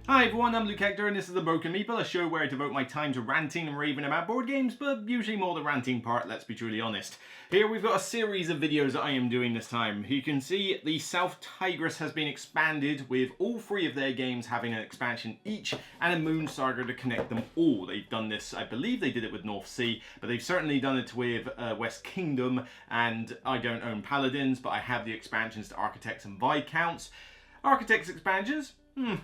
Hi everyone, I'm Luke Hector and this is The Broken Meeple, a show where I devote my time to ranting and raving about board games, but usually more the ranting part, let's be truly honest. Here we've got a series of videos that I am doing this time. You can see the South Tigris has been expanded, with all three of their games having an expansion each and a Moon Saga to connect them all. They've done this, I believe they did it with North Sea, but they've certainly done it with West Kingdom, and I don't own Paladins, but I have the expansions to Architects and Viscounts. Architects expansions?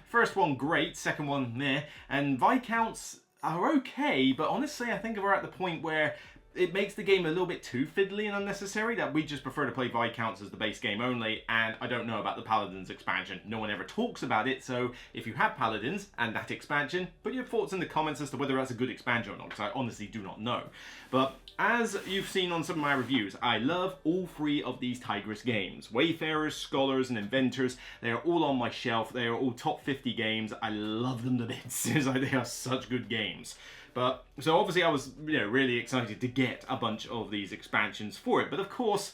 First one great, second one meh, and Viscounts are okay, but honestly I think we're at the point where it makes the game a little bit too fiddly and unnecessary, that we just prefer to play Viscounts as the base game only, and I don't know about the Paladins expansion. No one ever talks about it, so if you have Paladins and that expansion, put your thoughts in the comments as to whether that's a good expansion or not, because I honestly do not know. But as you've seen on some of my reviews, I love all three of these Tigris games. Wayfarers, Scholars, and Inventors, they are all on my shelf. They are all top 50 games. I love them to bits. They are such good games. But so obviously I was really excited to get a bunch of these expansions for it. But of course,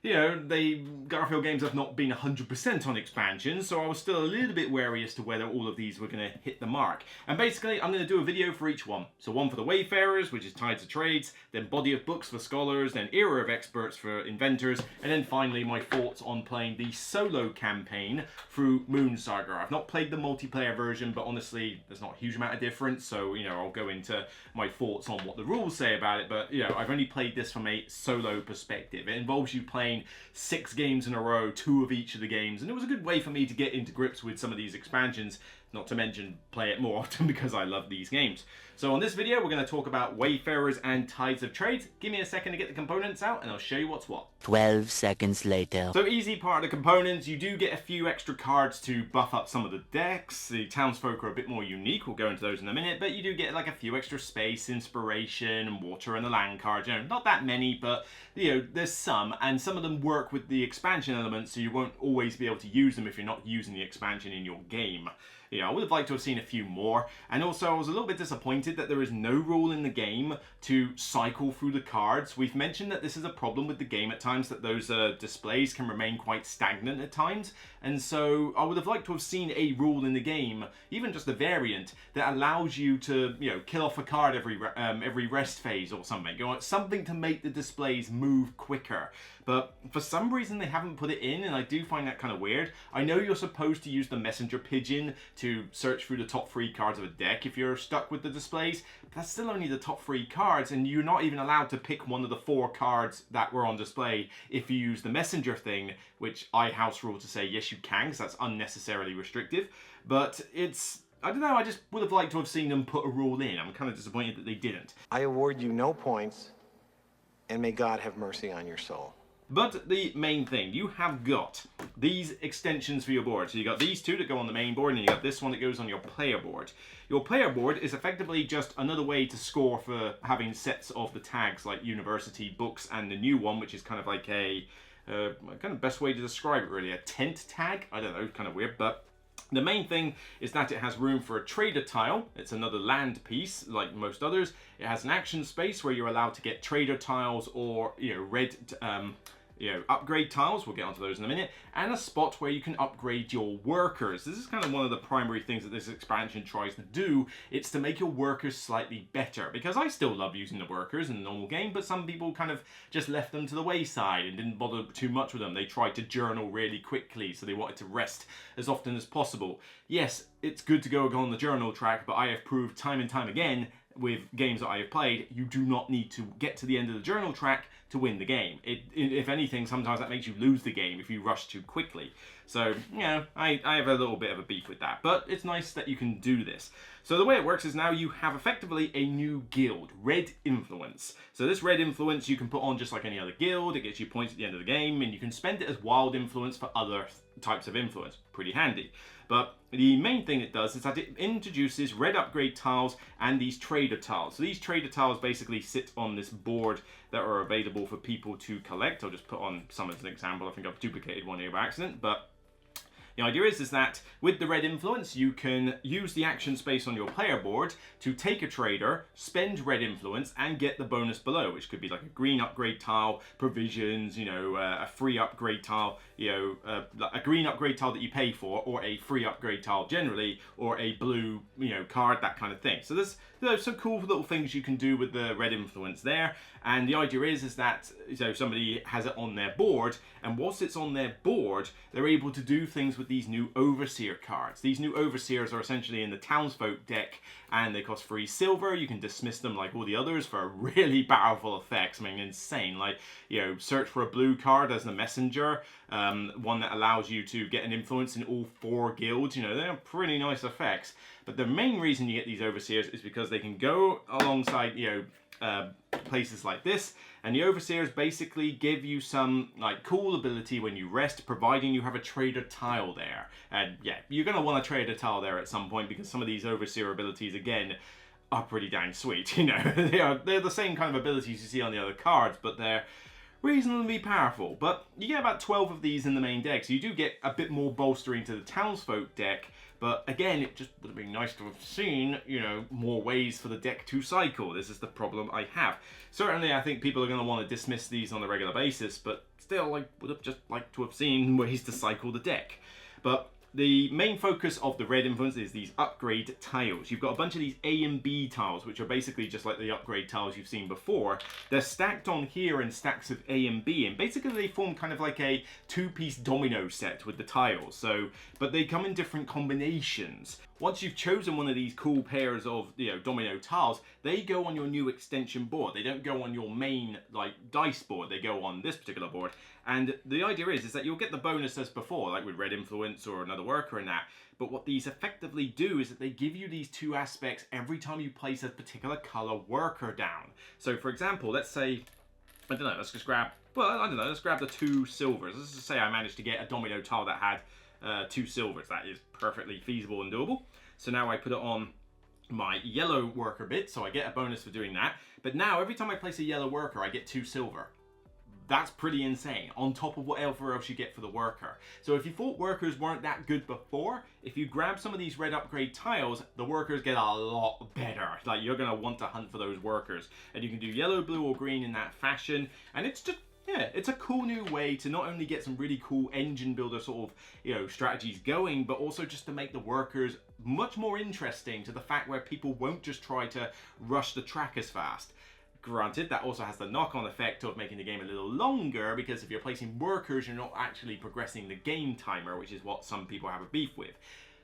Garfield games have not been 100% on expansions, so I was still a little bit wary as to whether all of these were going to hit the mark. And basically, I'm going to do a video for each one. So one for the Wayfarers, which is Tides of Trades, then Body of Books for Scholars, then Era of Experts for Inventors, and then finally my thoughts on playing the solo campaign through Moon Saga. I've not played the multiplayer version, but honestly, there's not a huge amount of difference, so, I'll go into my thoughts on what the rules say about it, but, I've only played this from a solo perspective. It involves you playing 6 games in a row, 2 of each of the games, and it was a good way for me to get into grips with some of these expansions, not to mention play it more often because I love these games. So on this video we're going to talk about Wayfarers and Tides of Trades. Give me a second to get the components out and I'll show you what's what. 12 seconds later. So easy part of the components, you do get a few extra cards to buff up some of the decks. The Townsfolk are a bit more unique, we'll go into those in a minute, but you do get like a few extra space, inspiration, and water and the land cards. Not that many, but there's some, and some of them work with the expansion elements, so you won't always be able to use them if you're not using the expansion in your game. I would have liked to have seen a few more, and also I was a little bit disappointed that there is no rule in the game to cycle through the cards. We've mentioned that this is a problem with the game at times, that those displays can remain quite stagnant at times, and so I would have liked to have seen a rule in the game, even just a variant, that allows you to kill off a card every rest phase or something. Something to make the displays move quicker. But for some reason they haven't put it in, and I do find that kind of weird. I know you're supposed to use the messenger pigeon to search through the top 3 cards of a deck if you're stuck with the displays, but that's still only the top 3 cards, and you're not even allowed to pick one of the 4 cards that were on display if you use the messenger thing, which I house rule to say yes you can, because that's unnecessarily restrictive. But I don't know, I just would have liked to have seen them put a rule in. I'm kind of disappointed that they didn't. I award you no points, and may God have mercy on your soul. But the main thing, you have got these extensions for your board. So you got these 2 that go on the main board, and you got this one that goes on your player board. Your player board is effectively just another way to score for having sets of the tags, like University, Books, and the new one, which is kind of like a kind of best way to describe it really, a tent tag. I don't know, kind of weird, but the main thing is that it has room for a trader tile. It's another land piece, like most others. It has an action space where you're allowed to get trader tiles or red upgrade tiles, we'll get onto those in a minute, and a spot where you can upgrade your workers. This is kind of one of the primary things that this expansion tries to do. It's to make your workers slightly better, because I still love using the workers in the normal game, but some people kind of just left them to the wayside and didn't bother too much with them. They tried to journal really quickly, so they wanted to rest as often as possible. Yes, it's good to go on the journal track, but I have proved time and time again with games that I have played, you do not need to get to the end of the journal track to win the game. If anything, sometimes that makes you lose the game if you rush too quickly. So, I have a little bit of a beef with that, but it's nice that you can do this. So the way it works is now you have effectively a new guild, Red Influence. So this Red Influence you can put on just like any other guild. It gets you points at the end of the game, and you can spend it as Wild Influence for other types of influence. Pretty handy. But the main thing it does is that it introduces red upgrade tiles and these trader tiles. So these trader tiles basically sit on this board that are available for people to collect. I'll just put on some as an example. I think I've duplicated one here by accident, but The idea is that with the red influence, you can use the action space on your player board to take a trader, spend red influence, and get the bonus below, which could be like a green upgrade tile, provisions, you know, a free upgrade tile, you know, a green upgrade tile that you pay for, or a free upgrade tile generally, or a blue, you know, card, that kind of thing. So there's some cool little things you can do with the red influence there. And the idea is that so somebody has it on their board, and whilst it's on their board, they're able to do things with these new Overseer cards. These new Overseers are essentially in the Townsfolk deck, and they cost 3 silver. You can dismiss them like all the others for really powerful effects. I mean, insane. Like, you know, search for a blue card as the messenger, one that allows you to get an influence in all 4 guilds. You know, they're pretty nice effects. But the main reason you get these Overseers is because they can go alongside, you know, places like this, and the Overseers basically give you some like cool ability when you rest, providing you have a trader tile there. And yeah, you're going to want a trader tile there at some point, because some of these Overseer abilities again are pretty dang sweet. You know, they're the same kind of abilities you see on the other cards, but they're reasonably powerful. But you get about 12 of these in the main deck, so you do get a bit more bolstering to the Townsfolk deck. But again, it just would have been nice to have seen, you know, more ways for the deck to cycle. This is the problem I have. Certainly, I think people are going to want to dismiss these on a regular basis, but still, I would have just liked to have seen ways to cycle the deck. But the main focus of the red influence is these upgrade tiles. You've got a bunch of these A and B tiles, which are basically just like the upgrade tiles you've seen before. They're stacked on here in stacks of A and B, and basically they form kind of like a 2-piece domino set with the tiles. So, but they come in different combinations. Once you've chosen one of these cool pairs of, you know, domino tiles, they go on your new extension board. They don't go on your main like dice board. They go on this particular board. And the idea is that you'll get the bonus as before, like with red influence or another worker and that. But what these effectively do is that they give you these 2 aspects every time you place a particular color worker down. So for example, let's say, I don't know, let's just grab, well, I don't know, let's grab the 2 silvers. Let's just say I managed to get a domino tile that had 2 silvers. That is perfectly feasible and doable. So now I put it on my yellow worker bit, so I get a bonus for doing that. But now every time I place a yellow worker, I get 2 silver. That's pretty insane, on top of whatever else you get for the worker. So if you thought workers weren't that good before, if you grab some of these red upgrade tiles, the workers get a lot better. Like, you're gonna want to hunt for those workers. And you can do yellow, blue, or green in that fashion. And it's just, yeah, it's a cool new way to not only get some really cool engine builder sort of, you know, strategies going, but also just to make the workers much more interesting, to the fact where people won't just try to rush the track as fast. Granted, that also has the knock-on effect of making the game a little longer, because if you're placing workers, you're not actually progressing the game timer, which is what some people have a beef with.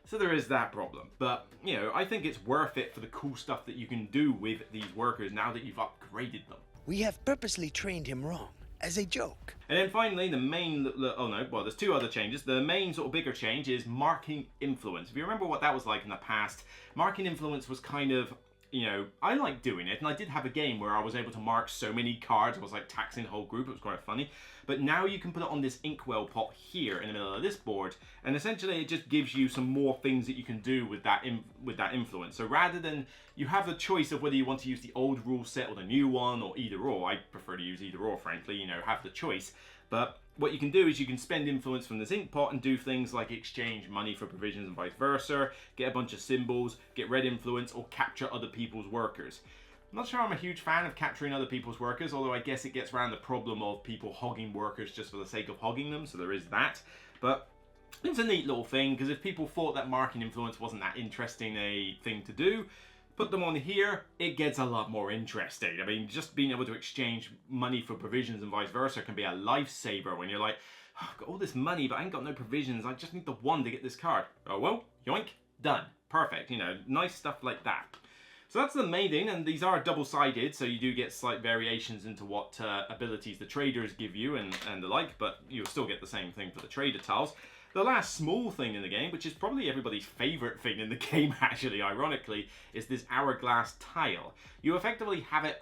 So there is that problem. But, you know, I think it's worth it for the cool stuff that you can do with these workers now that you've upgraded them. We have purposely trained him wrong, as a joke. And then finally, the main, oh no, well, there's 2 other changes. The main sort of bigger change is marking influence. If you remember what that was like in the past, marking influence was kind of, you know, I like doing it, and I did have a game where I was able to mark so many cards. I was like taxing the whole group. It was quite funny. But now you can put it on this inkwell pot here in the middle of this board, and essentially it just gives you some more things that you can do with that influence. So rather than, you have the choice of whether you want to use the old rule set or the new one, or either or. I prefer to use either or, frankly, you know, have the choice. But what you can do is you can spend influence from this ink pot and do things like exchange money for provisions and vice versa, get a bunch of symbols, get red influence, or capture other people's workers. I'm not sure I'm a huge fan of capturing other people's workers, although I guess it gets around the problem of people hogging workers just for the sake of hogging them, so there is that. But it's a neat little thing, because if people thought that marking influence wasn't that interesting a thing to do, put them on here, it gets a lot more interesting. I mean, just being able to exchange money for provisions and vice versa can be a lifesaver when you're like, oh, I've got all this money, but I ain't got no provisions. I just need the 1 to get this card. Oh, well, yoink, done. Perfect, you know, nice stuff like that. So that's the main thing, and these are double-sided, so you do get slight variations into what abilities the traders give you and the like, but you'll still get the same thing for the trader tiles. The last small thing in the game, which is probably everybody's favorite thing in the game actually, ironically, is this hourglass tile. You effectively have it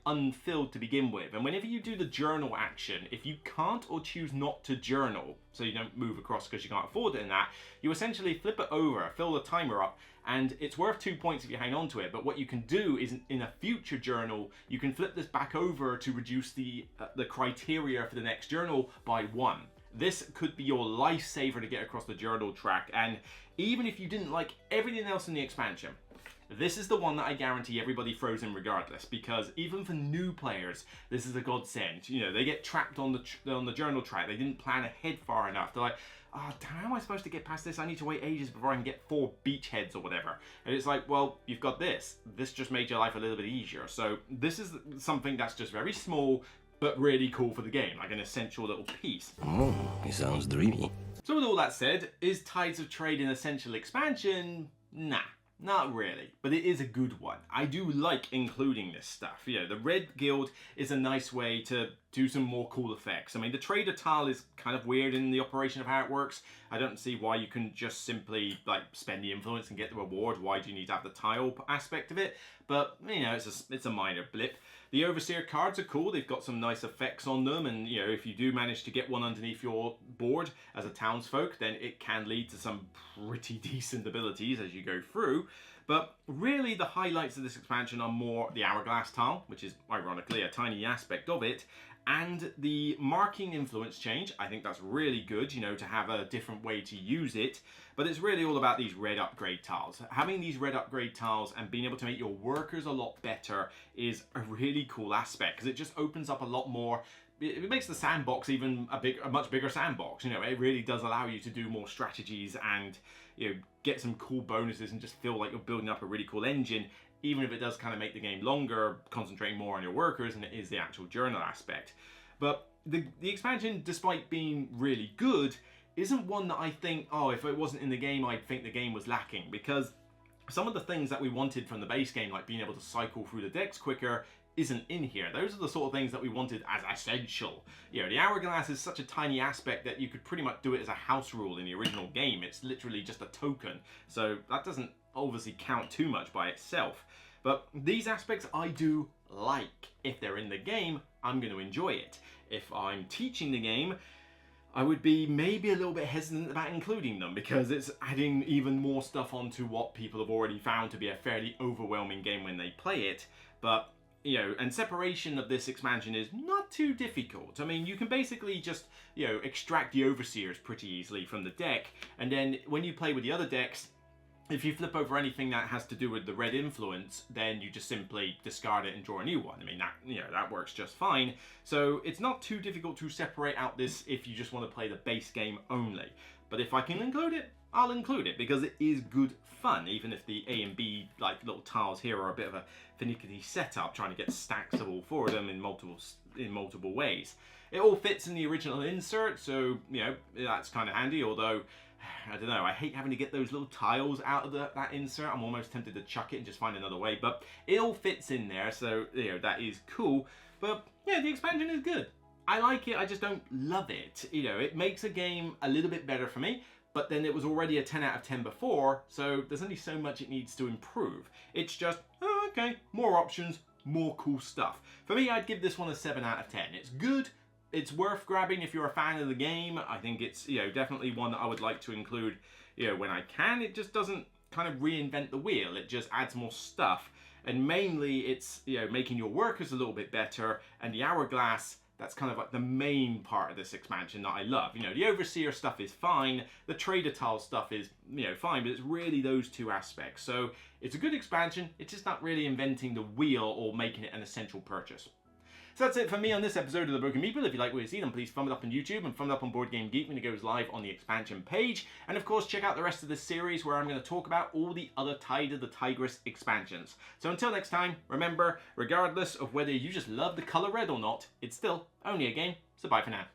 unfilled to begin with, and whenever you do the journal action, if you can't or choose not to journal, so you don't move across because you can't afford it in that, you essentially flip it over, fill the timer up, and it's worth 2 points if you hang on to it. But what you can do is, in a future journal, you can flip this back over to reduce the criteria for the next journal by 1. this could be your lifesaver to get across the journal track, and even if you didn't like everything else in the expansion, this is the one that I guarantee everybody throws in regardless, because even for new players, this is a godsend. You know, they get trapped on the journal track. They didn't plan ahead far enough. They're like, oh, damn, how am I supposed to get past this? I need to wait ages before I can get 4 beachheads or whatever. And it's like, well, you've got this. This just made your life a little bit easier. So this is something that's just very small, but really cool for the game, like an essential little piece. Oh, he sounds dreamy. So with all that said, is Tides of Trade an essential expansion? Nah. Not really, but it is a good one. I do like including this stuff. You know, the Red Guild is a nice way to do some more cool effects. I mean, the Trader Tile is kind of weird in the operation of how it works. I don't see why you couldn't just simply, like, spend the influence and get the reward. Why do you need to have the tile aspect of it? But, you know, it's a minor blip. The Overseer cards are cool. They've got some nice effects on them, and, you know, if you do manage to get one underneath your board as a townsfolk, then it can lead to some pretty decent abilities as you go through. But really the highlights of this expansion are more the Hourglass tile, which is ironically a tiny aspect of it, and the marking influence change. I think that's really good, you know, to have a different way to use it. But it's really all about these red upgrade tiles. Having these red upgrade tiles and being able to make your workers a lot better is a really cool aspect, because it just opens up a lot more. It makes the sandbox even a much bigger sandbox. You know, it really does allow you to do more strategies and, you know, get some cool bonuses and just feel like you're building up a really cool engine, even if it does kind of make the game longer, concentrating more on your workers than it is the actual journal aspect. But the expansion, despite being really good, isn't one that I think, oh, if it wasn't in the game, I'd think the game was lacking, because some of the things that we wanted from the base game, like being able to cycle through the decks quicker, isn't in here. Those are the sort of things that we wanted as essential. You know, the Hourglass is such a tiny aspect that you could pretty much do it as a house rule in the original game. It's literally just a token, so that doesn't obviously count too much by itself. But these aspects I do like. If they're in the game, I'm going to enjoy it. If I'm teaching the game, I would be maybe a little bit hesitant about including them, because it's adding even more stuff onto what people have already found to be a fairly overwhelming game when they play it. But, you know, and separation of this expansion is not too difficult. I mean, you can basically just, you know, extract the Overseers pretty easily from the deck, and then when you play with the other decks, if you flip over anything that has to do with the red influence, then you just simply discard it and draw a new one. I mean, that, you know, that works just fine. So it's not too difficult to separate out this if you just want to play the base game only. But if I can include it, I'll include it, because it is good fun, even if the A and B, like, little tiles here are a bit of a finicky setup, trying to get stacks of all 4 of them in multiple ways. It all fits in the original insert, so, you know, that's kind of handy, although I don't know, I hate having to get those little tiles out of that insert. I'm almost tempted to chuck it and just find another way, but it all fits in there, so, you know, that is cool. But yeah, the expansion is good. I like it, I just don't love it. You know, it makes a game a little bit better for me, but then it was already a 10 out of 10 before, so there's only so much it needs to improve. It's just, oh, okay, more options, more cool stuff. For me, I'd give this one a 7 out of 10. It's good. It's worth grabbing if you're a fan of the game. I think it's, you know, definitely one that I would like to include, you know, when I can. It just doesn't kind of reinvent the wheel. It just adds more stuff. And mainly it's, you know, making your workers a little bit better. And the Hourglass, that's kind of like the main part of this expansion that I love. You know, the Overseer stuff is fine. The Trader Tile stuff is, you know, fine. But it's really those 2 aspects. So it's a good expansion. It's just not really inventing the wheel or making it an essential purchase. So that's it for me on this episode of The Broken Meeple. If you like what you see, then please thumb it up on YouTube and thumb it up on Board Game Geek when it goes live on the expansion page. And of course, check out the rest of this series where I'm going to talk about all the other Tide of the Tigris expansions. So until next time, remember, regardless of whether you just love the colour red or not, it's still only a game. So bye for now.